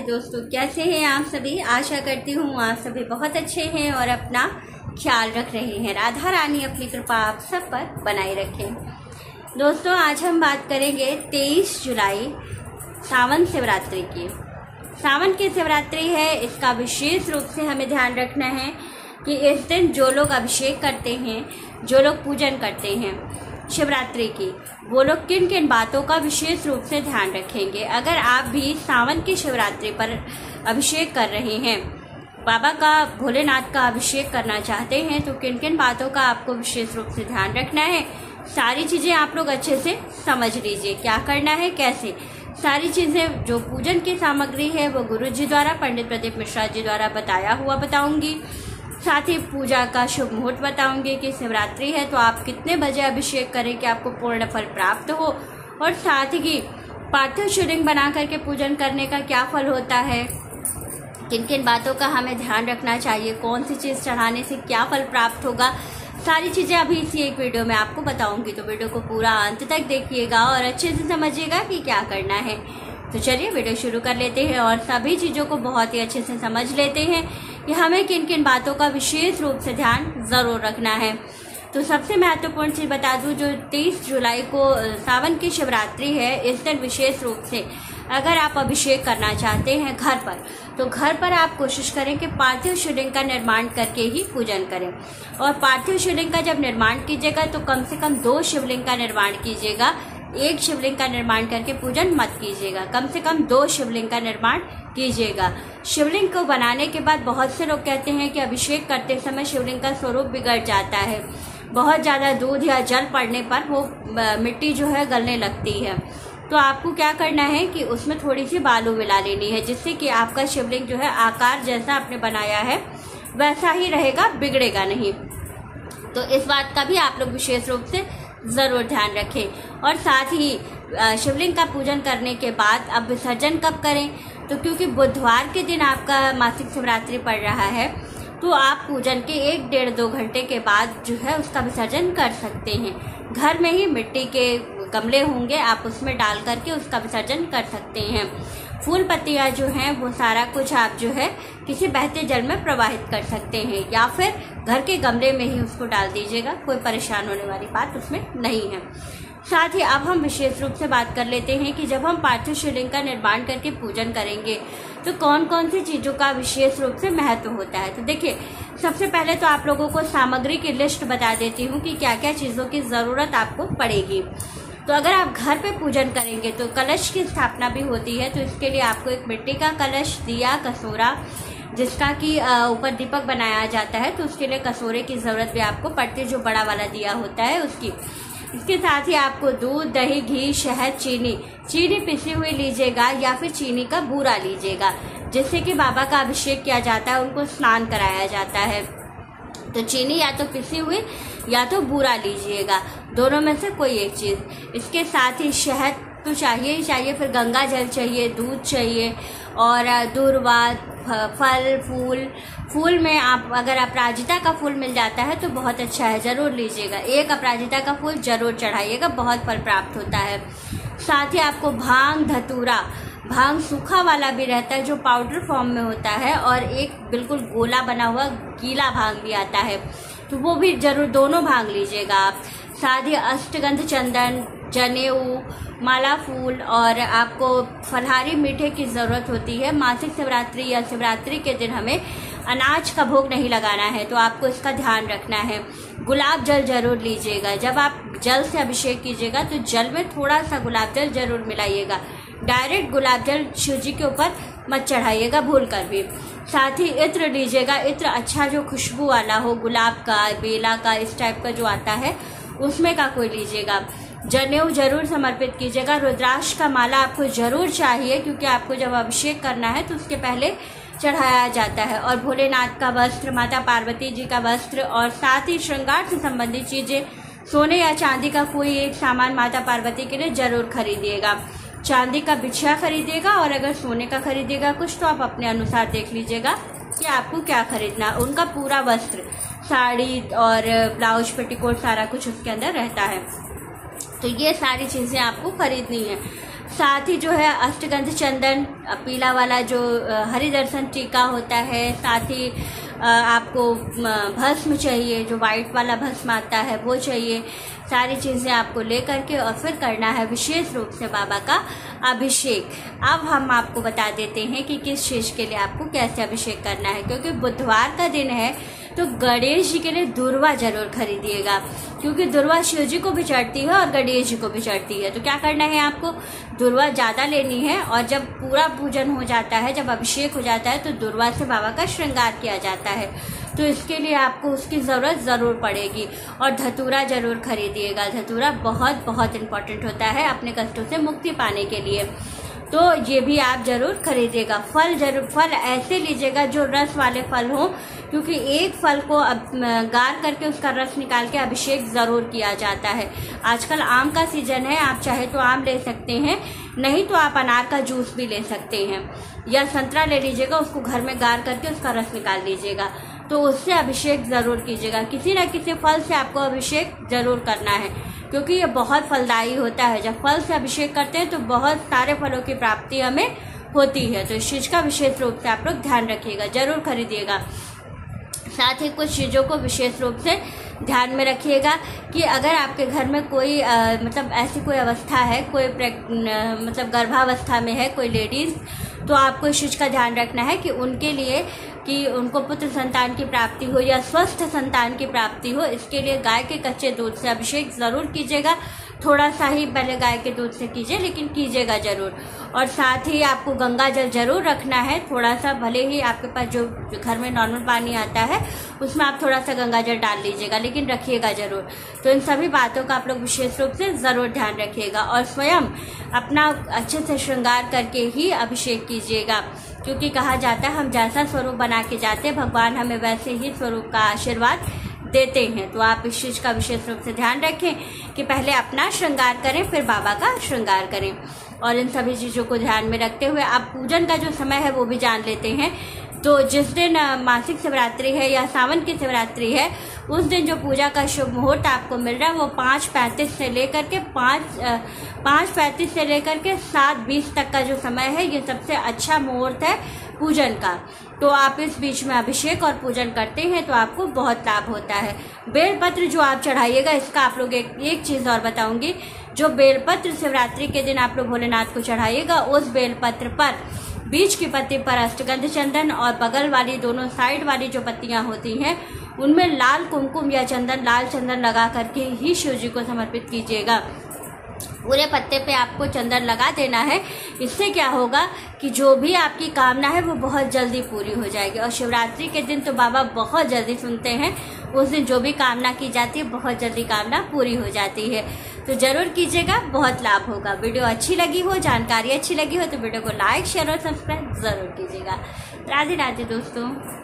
दोस्तों, कैसे हैं आप सभी। आशा करती हूँ आप सभी बहुत अच्छे हैं और अपना ख्याल रख रहे हैं। राधा रानी अपनी कृपा आप सब पर बनाए रखें। दोस्तों, आज हम बात करेंगे 23 जुलाई सावन शिवरात्रि की। सावन की शिवरात्रि है, इसका विशेष रूप से हमें ध्यान रखना है कि इस दिन जो लोग अभिषेक करते हैं, जो लोग पूजन करते हैं शिवरात्रि की, वो लोग किन किन बातों का विशेष रूप से ध्यान रखेंगे। अगर आप भी सावन की शिवरात्रि पर अभिषेक कर रहे हैं, बाबा का, भोलेनाथ का अभिषेक करना चाहते हैं, तो किन किन बातों का आपको विशेष रूप से ध्यान रखना है, सारी चीजें आप लोग अच्छे से समझ लीजिए। क्या करना है, कैसे, सारी चीजें जो पूजन की सामग्री है वो गुरु जी द्वारा, पंडित प्रदीप मिश्रा जी द्वारा बताया हुआ बताऊंगी। साथ ही पूजा का शुभ मुहूर्त बताऊंगी कि शिवरात्रि है तो आप कितने बजे अभिषेक करें कि आपको पूर्ण फल प्राप्त हो, और साथ ही पार्थिव शिवलिंग बना करके पूजन करने का क्या फल होता है, किन किन बातों का हमें ध्यान रखना चाहिए, कौन सी चीज़ चढ़ाने से क्या फल प्राप्त होगा, सारी चीज़ें अभी इसी एक वीडियो में आपको बताऊंगी। तो वीडियो को पूरा अंत तक देखिएगा और अच्छे से समझिएगा कि क्या करना है। तो चलिए वीडियो शुरू कर लेते हैं और सभी चीज़ों को बहुत ही अच्छे से समझ लेते हैं कि हमें किन किन बातों का विशेष रूप से ध्यान ज़रूर रखना है। तो सबसे महत्वपूर्ण चीज़ बता दूं, जो 23 जुलाई को सावन की शिवरात्रि है, इस दिन विशेष रूप से अगर आप अभिषेक करना चाहते हैं घर पर, तो घर पर आप कोशिश करें कि पार्थिव शिवलिंग का निर्माण करके ही पूजन करें। और पार्थिव शिवलिंग का जब निर्माण कीजिएगा तो कम से कम 2 शिवलिंग का निर्माण कीजिएगा। एक शिवलिंग का निर्माण करके पूजन मत कीजिएगा, कम से कम 2 शिवलिंग का निर्माण कीजिएगा। शिवलिंग को बनाने के बाद बहुत से लोग कहते हैं कि अभिषेक करते समय शिवलिंग का स्वरूप बिगड़ जाता है, बहुत ज़्यादा दूध या जल पड़ने पर वो मिट्टी जो है गलने लगती है। तो आपको क्या करना है कि उसमें थोड़ी सी बालू मिला लेनी है, जिससे कि आपका शिवलिंग जो है आकार जैसा आपने बनाया है वैसा ही रहेगा, बिगड़ेगा नहीं। तो इस बात का भी आप लोग विशेष रूप से ज़रूर ध्यान रखें। और साथ ही शिवलिंग का पूजन करने के बाद अब विसर्जन कब करें, तो क्योंकि बुधवार के दिन आपका मासिक शिवरात्रि पड़ रहा है, तो आप पूजन के 1-1.5-2 घंटे के बाद जो है उसका विसर्जन कर सकते हैं। घर में ही मिट्टी के गमले होंगे, आप उसमें डाल करके उसका विसर्जन कर सकते हैं। फूल पत्तियाँ जो हैं वो सारा कुछ आप जो है किसी बहते जल में प्रवाहित कर सकते हैं, या फिर घर के गमले में ही उसको डाल दीजिएगा, कोई परेशान होने वाली बात उसमें नहीं है। साथ ही अब हम विशेष रूप से बात कर लेते हैं कि जब हम पार्थिव शिवलिंग का निर्माण करके पूजन करेंगे तो कौन कौन सी चीज़ों का विशेष रूप से महत्व होता है। तो देखिए, सबसे पहले तो आप लोगों को सामग्री की लिस्ट बता देती हूँ कि क्या क्या चीज़ों की ज़रूरत आपको पड़ेगी। तो अगर आप घर पे पूजन करेंगे तो कलश की स्थापना भी होती है, तो इसके लिए आपको एक मिट्टी का कलश, दिया, कसोरा, जिसका कि ऊपर दीपक बनाया जाता है, तो उसके लिए कसोरे की ज़रूरत भी आपको पड़ती है, जो बड़ा वाला दिया होता है उसकी। इसके साथ ही आपको दूध, दही, घी, शहद, चीनी पिसी हुई लीजिएगा या फिर चीनी का बूरा लीजिएगा, जिससे कि बाबा का अभिषेक किया जाता है, उनको स्नान कराया जाता है। तो चीनी या तो पिसी हुई या तो बूरा लीजिएगा, दोनों में से कोई एक चीज़। इसके साथ ही शहद तो चाहिए ही चाहिए, फिर गंगा जल चाहिए, दूध चाहिए, और दूर्वा, फल, फूल में आप अगर अपराजिता का फूल मिल जाता है तो बहुत अच्छा है, ज़रूर लीजिएगा। एक अपराजिता का फूल जरूर चढ़ाइएगा, बहुत फल प्राप्त होता है। साथ ही आपको भांग, धतूरा, भांग सूखा वाला भी रहता है जो पाउडर फॉर्म में होता है, और एक बिल्कुल गोला बना हुआ गीला भांग भी आता है, तो वो भी जरूर, दोनों भांग लीजिएगा आप। साथ ही अष्टगंध चंदन, जनेऊ, माला फूल, और आपको फलहारी मीठे की ज़रूरत होती है। मासिक शिवरात्रि या शिवरात्रि के दिन हमें अनाज का भोग नहीं लगाना है, तो आपको इसका ध्यान रखना है। गुलाब जल जरूर लीजिएगा, जब आप जल से अभिषेक कीजिएगा तो जल में थोड़ा सा गुलाब जल जरूर मिलाइएगा, डायरेक्ट गुलाब जल शिव जी के ऊपर मत चढ़ाइएगा भूल कर भी। साथ ही इत्र लीजिएगा, इत्र अच्छा जो खुशबू वाला हो, गुलाब का, बेला का, इस टाइप का जो आता है उसमें का कोई लीजिएगा। जनेऊ जरूर समर्पित कीजिएगा। रुद्राक्ष का माला आपको जरूर चाहिए, क्योंकि आपको जब अभिषेक करना है तो उसके पहले चढ़ाया जाता है। और भोलेनाथ का वस्त्र, माता पार्वती जी का वस्त्र, और साथ ही श्रृंगार से संबंधित चीजें, सोने या चांदी का कोई एक सामान माता पार्वती के लिए जरूर खरीदिएगा। चांदी का बिछिया खरीदिएगा, और अगर सोने का खरीदिएगा कुछ तो आप अपने अनुसार देख लीजिएगा कि आपको क्या खरीदना। उनका पूरा वस्त्र, साड़ी और ब्लाउज, पेटीकोट, सारा कुछ उसके अंदर रहता है, तो ये सारी चीज़ें आपको खरीदनी है। साथ ही जो है अष्टगंध चंदन पीला वाला जो हरिदर्शन टीका होता है, साथ ही आपको भस्म चाहिए, जो वाइट वाला भस्म आता है वो चाहिए। सारी चीज़ें आपको ले करके और फिर करना है विशेष रूप से बाबा का अभिषेक। अब हम आपको बता देते हैं कि किस चीज़ के लिए आपको कैसे अभिषेक करना है। क्योंकि बुधवार का दिन है तो गणेश जी के लिए दुर्वा जरूर खरीदिएगा, क्योंकि दुर्वा शिव जी को भी चढ़ती है और गणेश जी को भी चढ़ती है। तो क्या करना है, आपको दुर्वा ज़्यादा लेनी है और जब पूरा पूजन हो जाता है, जब अभिषेक हो जाता है तो दुर्वा से बाबा का श्रृंगार किया जाता है। तो इसके लिए आपको उसकी ज़रूरत ज़रूर पड़ेगी। और धतूरा जरूर खरीदिएगा। धतूरा बहुत बहुत इम्पोर्टेंट होता है अपने कष्टों से मुक्ति पाने के लिए, तो ये भी आप जरूर खरीदिएगा। फल जरूर, फल ऐसे लीजिएगा जो रस वाले फल हो, क्योंकि एक फल को गार करके उसका रस निकाल के अभिषेक ज़रूर किया जाता है। आजकल आम का सीजन है, आप चाहे तो आम ले सकते हैं, नहीं तो आप अनार का जूस भी ले सकते हैं, या संतरा ले लीजिएगा, उसको घर में गार करके उसका रस निकाल लीजिएगा, तो उससे अभिषेक ज़रूर कीजिएगा। किसी न किसी फल से आपको अभिषेक ज़रूर करना है, क्योंकि ये बहुत फलदायी होता है। जब फल से अभिषेक करते हैं तो बहुत सारे फलों की प्राप्ति हमें होती है। तो इस चीज़ का विशेष रूप से आप लोग ध्यान रखिएगा, जरूर खरीदिएगा। साथ ही कुछ चीज़ों को विशेष रूप से ध्यान में रखिएगा कि अगर आपके घर में कोई मतलब ऐसी कोई अवस्था है, कोई मतलब गर्भावस्था में है कोई लेडीज़, तो आपको इस चीज़ का ध्यान रखना है कि उनके लिए कि उनको पुत्र संतान की प्राप्ति हो या स्वस्थ संतान की प्राप्ति हो, इसके लिए गाय के कच्चे दूध से अभिषेक ज़रूर कीजिएगा। थोड़ा सा ही पहले गाय के दूध से कीजिए, लेकिन कीजिएगा ज़रूर। और साथ ही आपको गंगा जल जरूर रखना है, थोड़ा सा, भले ही आपके पास जो घर में नॉर्मल पानी आता है उसमें आप थोड़ा सा गंगा जल डाल लीजिएगा, लेकिन रखिएगा ज़रूर। तो इन सभी बातों का आप लोग विशेष रूप से ज़रूर ध्यान रखिएगा और स्वयं अपना अच्छे से श्रृंगार करके ही अभिषेक कीजिएगा, क्योंकि कहा जाता है हम जैसा स्वरूप बना के जाते हैं भगवान हमें वैसे ही स्वरूप का आशीर्वाद देते हैं। तो आप इस चीज़ का विशेष रूप से ध्यान रखें कि पहले अपना श्रृंगार करें, फिर बाबा का श्रृंगार करें। और इन सभी चीज़ों को ध्यान में रखते हुए आप पूजन का जो समय है वो भी जान लेते हैं। तो जिस दिन मासिक शिवरात्रि है या सावन की शिवरात्रि है, उस दिन जो पूजा का शुभ मुहूर्त आपको मिल रहा है वो 5:35 से लेकर के 5:35 से लेकर के 7:20 तक का जो समय है, ये सबसे अच्छा मुहूर्त है पूजन का। तो आप इस बीच में अभिषेक और पूजन करते हैं तो आपको बहुत लाभ होता है। बेलपत्र जो आप चढ़ाइएगा, इसका आप लोग एक चीज़ और बताऊंगी। जो बेलपत्र शिवरात्रि के दिन आप लोग भोलेनाथ को चढ़ाइएगा, उस बेलपत्र पर बीच की पत्ती पर अष्टगंध चंदन और बगल वाली दोनों साइड वाली जो पत्तियां होती हैं उनमें लाल कुमकुम या चंदन, लाल चंदन लगा करके ही शिव जी को समर्पित कीजिएगा। पूरे पत्ते पे आपको चंदन लगा देना है। इससे क्या होगा कि जो भी आपकी कामना है वो बहुत जल्दी पूरी हो जाएगी। और शिवरात्रि के दिन तो बाबा बहुत जल्दी सुनते हैं, उस दिन जो भी कामना की जाती है बहुत जल्दी कामना पूरी हो जाती है। तो जरूर कीजिएगा, बहुत लाभ होगा। वीडियो अच्छी लगी हो, जानकारी अच्छी लगी हो तो वीडियो को लाइक, शेयर और सब्सक्राइब जरूर कीजिएगा। राधे राधे दोस्तों।